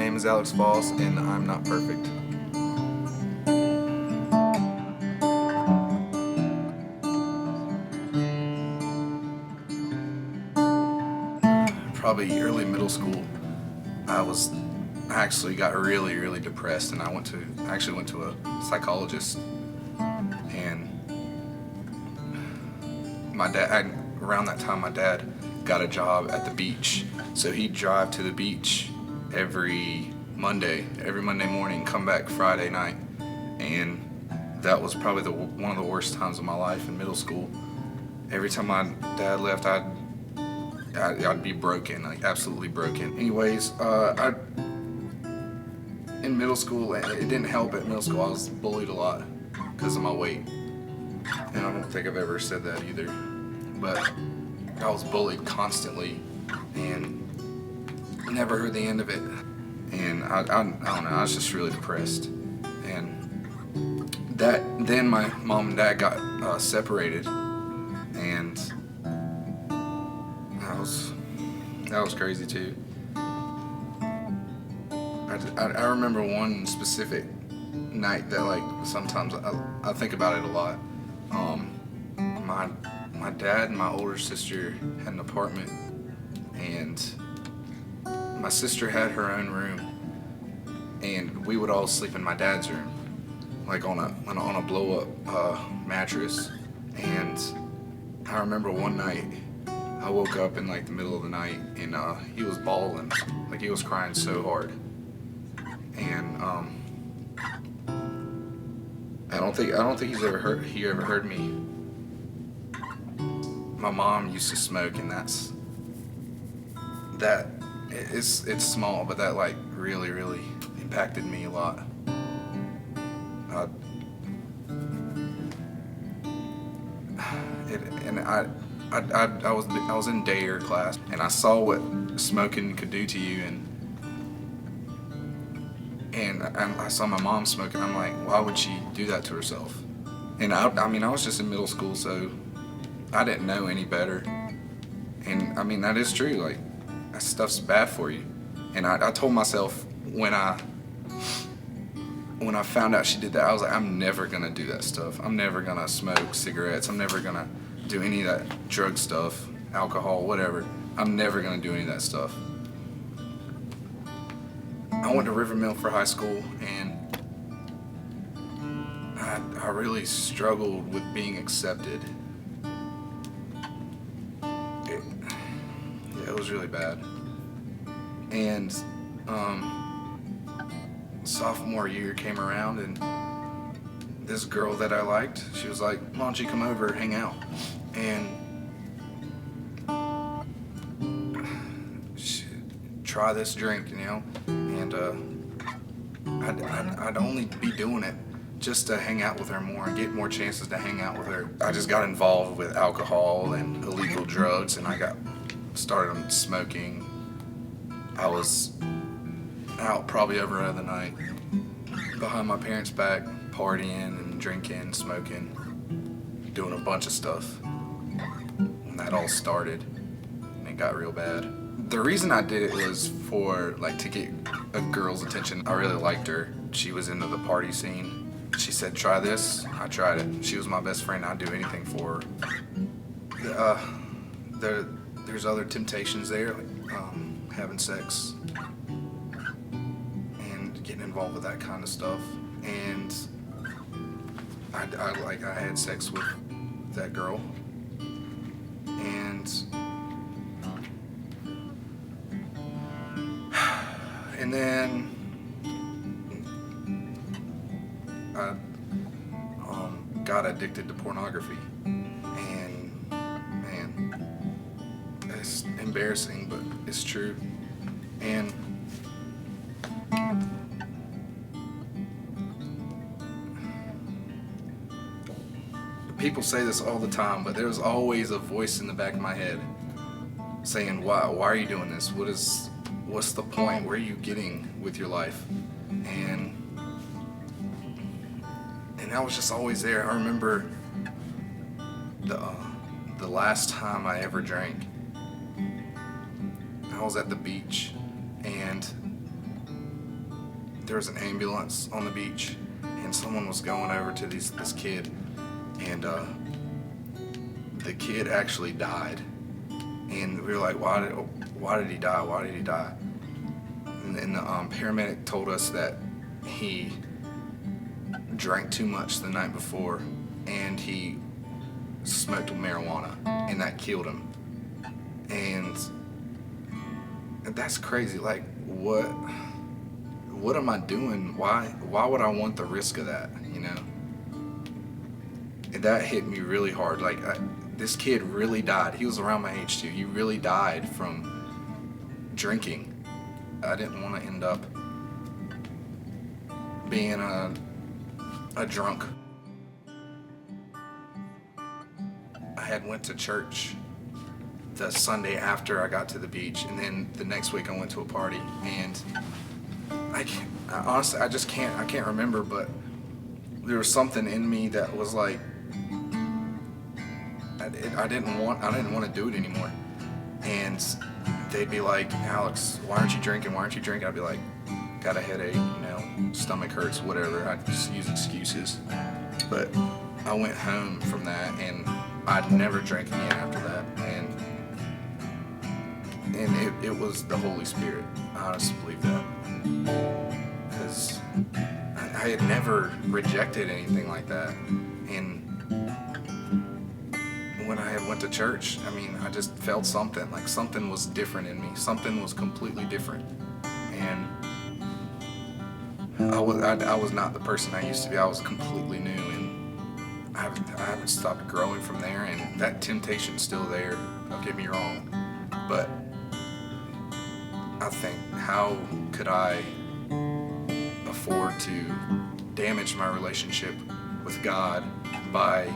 name is Alex Vos, and I'm not perfect. Probably early middle school, I was I actually got really depressed, and I actually went to a psychologist. And around that time, my dad got a job at the beach, so he'd drive to the beach every Monday morning, come back Friday night, and that was probably one of the worst times of my life in middle school. Every time my dad left, I'd be broken, like absolutely broken. Anyways, in middle school, it didn't help. At middle school, I was bullied a lot because of my weight, and I don't think I've ever said that either. But I was bullied constantly, and never heard the end of it. And I don't know, I was just really depressed. And then my mom and dad got separated, and that was crazy too. I remember one specific night that, like, sometimes I think about it a lot. My dad and my older sister had an apartment, and my sister had her own room, and we would all sleep in my dad's room, like on a blow up mattress. And I remember one night I woke up in like the middle of the night, and he was bawling, like he was crying so hard. And I don't think he ever heard me. My mom used to smoke, and it's small, but that like really impacted me a lot. Uh, I was in daycare class, and I saw what smoking could do to you, and I saw my mom smoking. I'm like, why would she do that to herself? And I mean, I was just in middle school, so I didn't know any better. And I mean, that is true. Like, that stuff's bad for you. And I told myself when I found out she did that, I was like, I'm never gonna do that stuff. I'm never gonna smoke cigarettes. I'm never gonna do any of that drug stuff, alcohol, whatever. I'm never gonna do any of that stuff. I went to Rivermill for high school, and I really struggled with being accepted. It was really bad. And sophomore year came around, and this girl that I liked, she was like, why don't you come over, hang out? And try this drink, you know? And I'd only be doing it just to hang out with her more and get more chances to hang out with her. I just got involved with alcohol and illegal drugs, and I started smoking. I was out probably every other night, behind my parents' back, partying and drinking, smoking, doing a bunch of stuff. And that all started, and it got real bad. The reason I did it was to get a girl's attention. I really liked her. She was into the party scene. She said, try this. I tried it. She was my best friend. I'd do anything for her. There's other temptations there, like having sex and getting involved with that kind of stuff. And I had sex with that girl, and then I got addicted to pornography. And man, it's embarrassing, but it's true. And people say this all the time, but there's always a voice in the back of my head saying, why are you doing this? What's the point? Where are you getting with your life? And that was just always there. I remember the last time I ever drank, I was at the beach, and there was an ambulance on the beach, and someone was going over to this kid, and the kid actually died. And we were like, why did he die? Why did he die? And then the paramedic told us that he drank too much the night before, and he smoked marijuana, and that killed him. And that's crazy. Like, what am I doing? Why would I want the risk of that? You know? And that hit me really hard. Like, this kid really died. He was around my age too. He really died from drinking. I didn't want to end up being a drunk. I had went to church the Sunday after I got to the beach, and then the next week I went to a party, and honestly, I can't remember, but there was something in me that was like, I didn't want to do it anymore. And they'd be like, Alex, why aren't you drinking? Why aren't you drinking? I'd be like, got a headache, stomach hurts, whatever. I'd just use excuses. But I went home from that, and I'd never drank again after that. And it was the Holy Spirit. I honestly believe that. Because I had never rejected anything like that. And when I had went to church, I just felt something. Like something was different in me. Something was completely different. And I was not the person I used to be. I was completely new, and I haven't stopped growing from there. And that temptation's still there. Don't get me wrong, but I think, how could I afford to damage my relationship with God by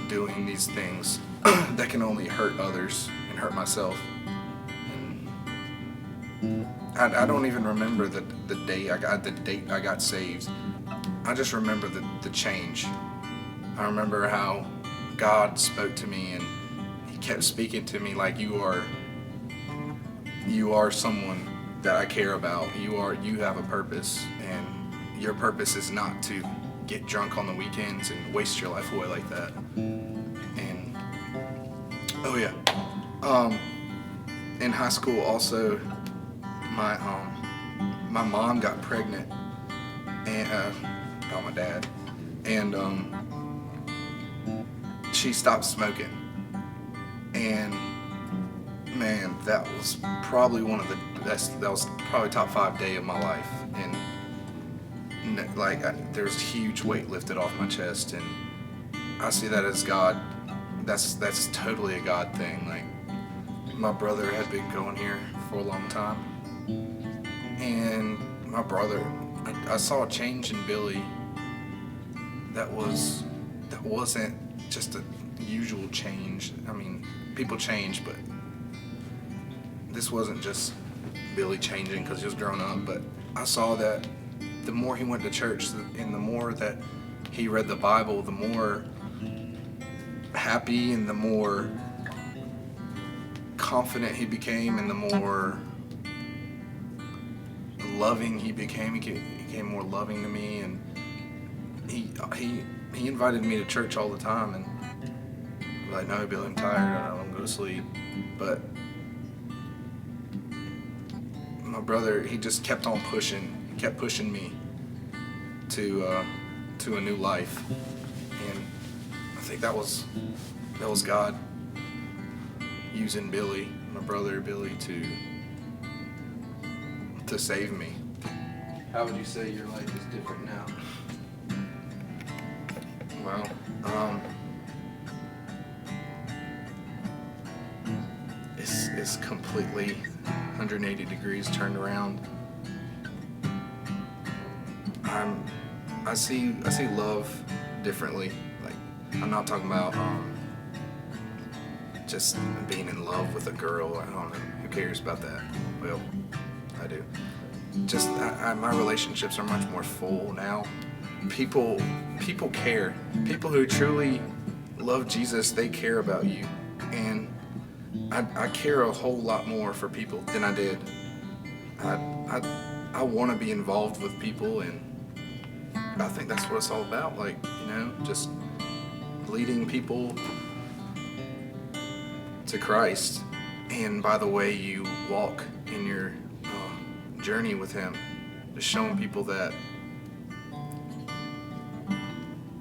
doing these things that can only hurt others and hurt myself? And I don't even remember the date I got saved. I just remember the change. I remember how God spoke to me, and He kept speaking to me like, you are someone that I care about. You have a purpose, and your purpose is not to get drunk on the weekends and waste your life away like that. And oh yeah, in high school also, my mom got pregnant, and by my dad, and she stopped smoking, and man, that was probably one of the best. That was probably top 5 day of my life, and there's a huge weight lifted off my chest, and I see that as God. That's totally a God thing. Like, my brother had been going here for a long time, and my brother, I saw a change in Billy that wasn't just a usual change. People change, but this wasn't just Billy changing because he was growing up. But I saw that the more he went to church and the more that he read the Bible, the more happy and the more confident he became, and the more loving he became. He became more loving to me, and he invited me to church all the time, and I'm like, no, Billy, I'm tired, I don't want to go to sleep. But my brother, he just kept on pushing. He kept pushing me to a new life, and I think that was God using Billy, my brother Billy, to save me. How would you say your life is different now? Well, it's completely 180 degrees turned around. I see love differently. Like, I'm not talking about just being in love with a girl. I don't know, who cares about that? Well, I do. Just my relationships are much more full now. People care. People who truly love Jesus, they care about you, and I care a whole lot more for people than I did. I I want to be involved with people, and I think that's what it's all about. Like, just leading people to Christ, and by the way you walk in your journey with Him, just showing people that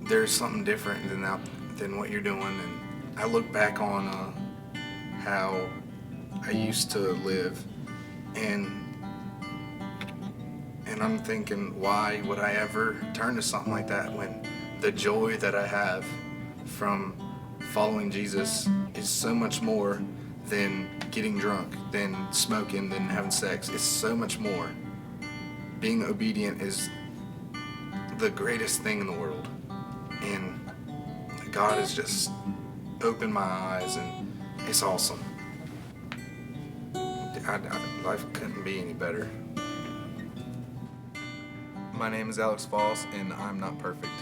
there's something different than what you're doing. And I look back on how I used to live, and I'm thinking, why would I ever turn to something like that when the joy that I have from following Jesus is so much more than getting drunk, than smoking, than having sex. It's so much more. Being obedient is the greatest thing in the world. And God has just opened my eyes, and it's awesome. Life couldn't be any better. My name is Alex Vos, and I'm not perfect.